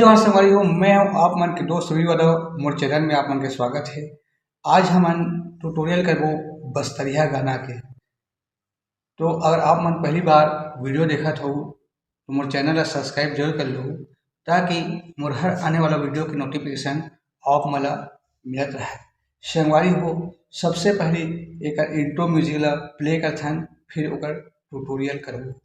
जोहार संगवारी हो, मैं हूँ आप मन के दोस्त रवि यादव। मोर चैनल में आप मन के स्वागत है। आज हमन ट्यूटोरियल करबो बस्तरिया गाना के। तो अगर आप मन पहली बार वीडियो देखत हो तो मोर चैनल ला सब्सक्राइब जरूर कर लो, ताकि मोर हर आने वाला वीडियो की नोटिफिकेशन आप मला मिलत रहे। संगवारी हो, सबसे पहले एक इंट्रो म्यूजिक ला प्ले करथन, फिर ओकर ट्यूटोरियल करबो।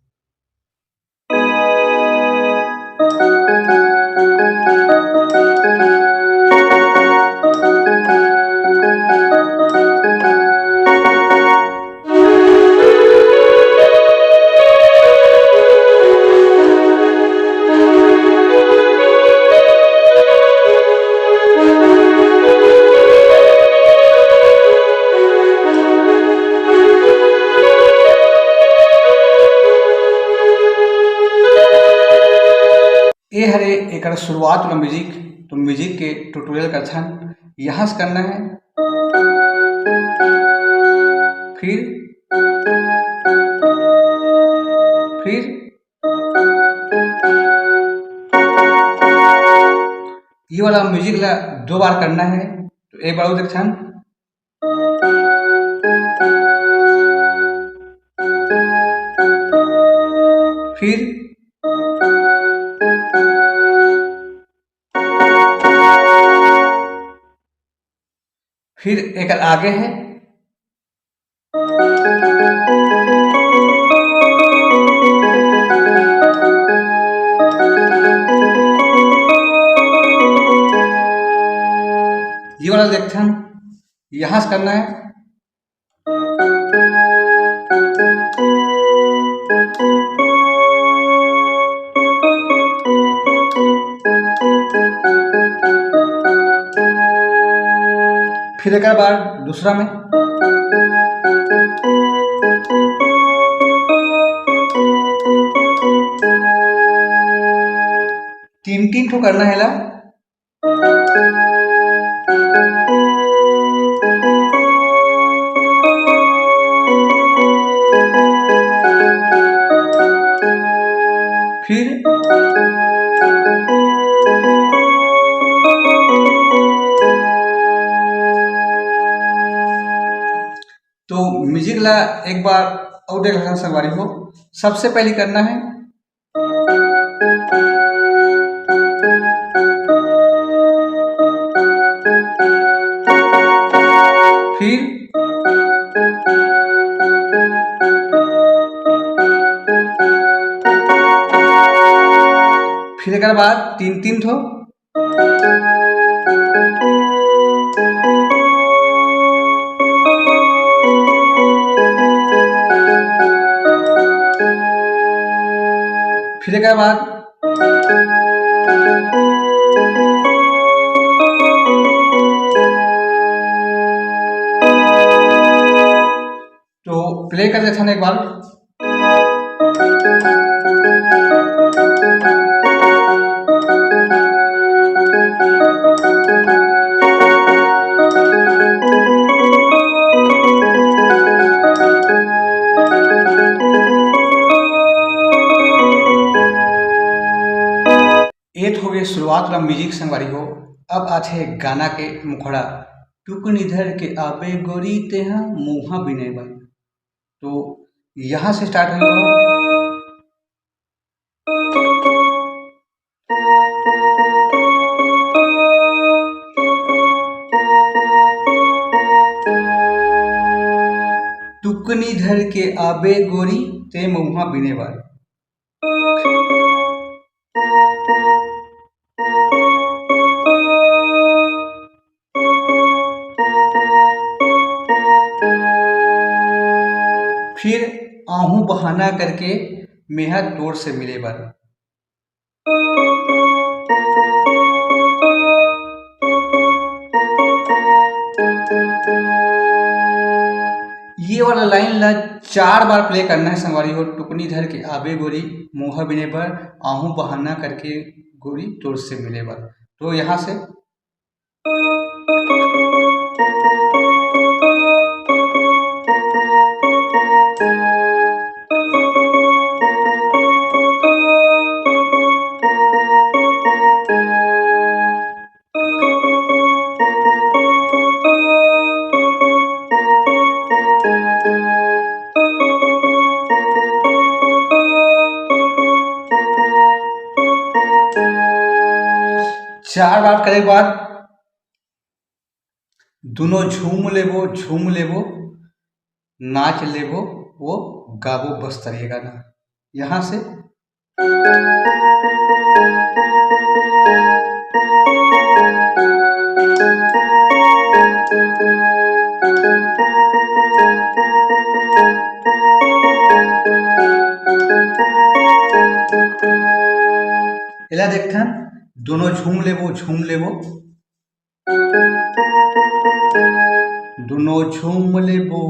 ये हरे एक शुरुआत वाला म्यूजिक, तो म्यूजिक के ट्यूटोरियल करथन। यहाँ से करना है, फिर ये वाला म्यूजिक ला 2 बार करना है। तो एक बार देखथन, फिर एक आगे है, ये वाला देखथन। यहाँ से करना है, फिर एक बार दूसरा में, तीन ठो करना है ला। फिर तो म्यूजिक ला एक बार और देख लेना संगवारी हो। सबसे पहले करना है, फिर एक बाद तीन ठो, फिर एक बाद तो प्ले कर देते हैं एक बार। एक हो गए शुरुआत वाला म्यूजिक संगवारी हो। अब आते है गाना के मुखड़ा, टुकन इधर के आबे गोरी तेहा मुहा बिने बन। तो यहाँ से स्टार्ट होगा, टुकन इधर के आबे गोरी ते मुहा बिने बन। फिर आहू बहाना करके मेहा तोड़ से मिले बार। ये वाला लाइन ला 4 बार प्ले करना है संगवारी हो। टुकनी धर के आबे गोरी मुहा बिने पर, आहू बहाना करके गोरी तोड़ से मिले बार। तो यहाँ से 4 बार करे के बाद दोनों झूम लेबो, नाच लेबो, वो गाबो बस्तरिया गाना। यहाँ से एला देखथन दोनों झूम लेबो, दोनों झूम लेबो,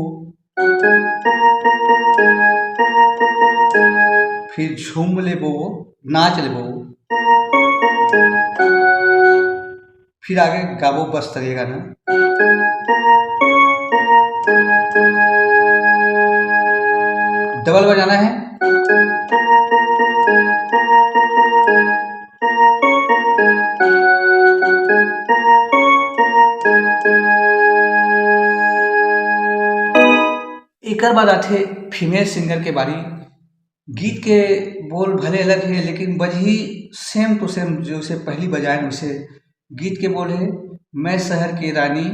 फिर झूम लेबो, नाच लेबो, फिर आगे गाबो बस्तरिया गाना। डबल बजाना है। एकर बाद आथे फीमेल सिंगर के बारी। गीत के बोल भले अलग है लेकिन बजही सेम टू सेम जैसे पहली बजाए वैसे। गीत के बोल है, मैं शहर की रानी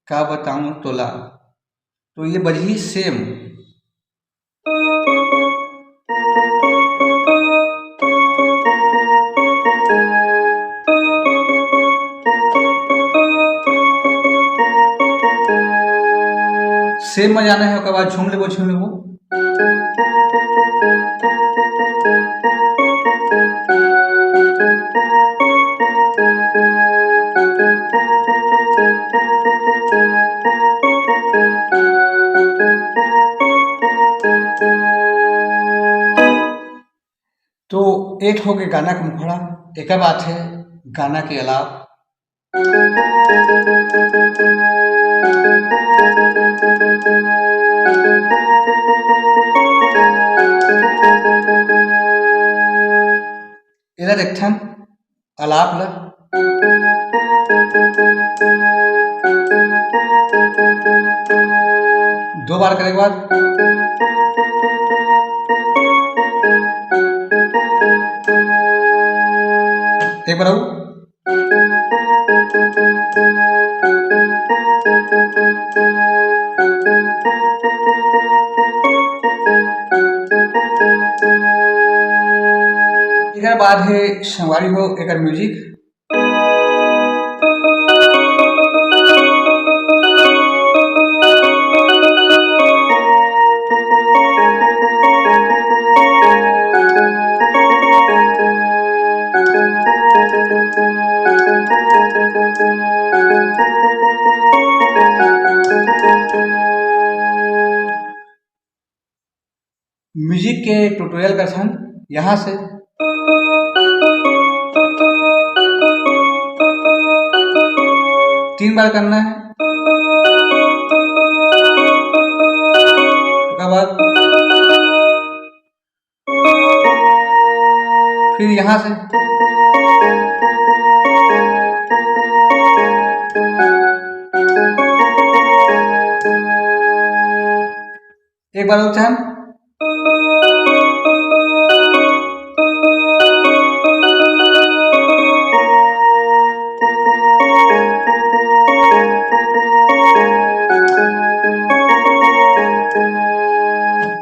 का बताऊं तोला। तो ये बजही सेम। सेम बजाना है, उसके बाद झूम लेबो। तो एक हो गए गाना का मुखड़ा। एक बात है गाना के अलावा इधर देखथन अलाप ला दो बार करे के बाद एक बार और एकर बाद है संगवारी हो एकर म्यूजिक। म्यूजिक के ट्यूटोरियल का सन यहाँ से तीन बार करना है। उसके बाद फिर यहाँ से एक बार और चाहें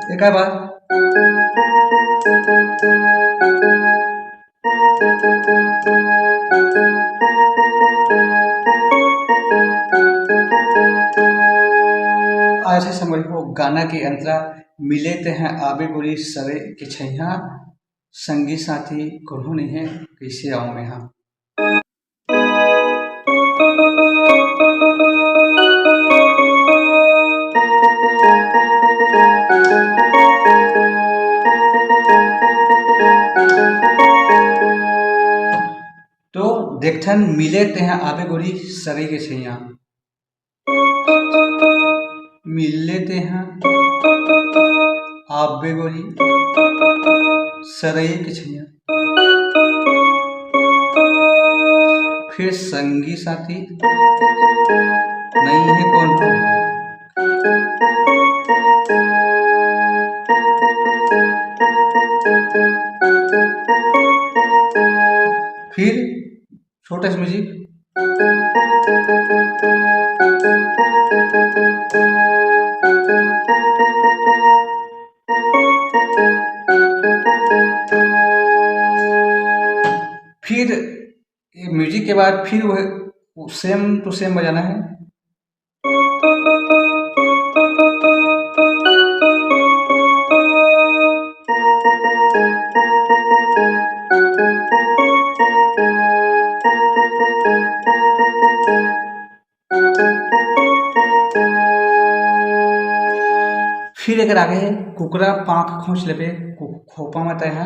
एक बार ऐसे समझ को गाना के अंतरा मिले ते हैं आबे गोरी सरे के छैया संगी साथी कौन नहीं है कैसे आऊं मैं यहाँ। तो देखथन मिले ते हैं आबे गोरी सरे के छैया, मिल लेते हैं आबे गोरी सरई के छैया, फिर संगी साथी नहीं है कौन हो। फिर छोटा सा म्यूजिक। फिर म्यूजिक के बाद फिर वह सेम टू सेम बजाना है। फिर अगर आगे है कुकरा पाँख खोंच लेबे खोपा मत है।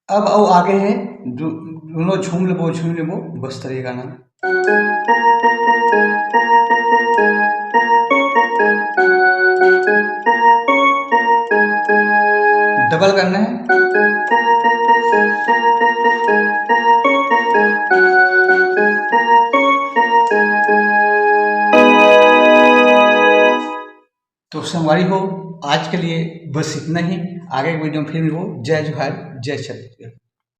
अब आगे है दोनों झूम लेबो बस तरी गाना। डबल करना है। तो संगवारी हो आज के लिए बस इतना ही। आगे वीडियो में फिर मिलो। जय जोहार, जय छत्तीसगढ़।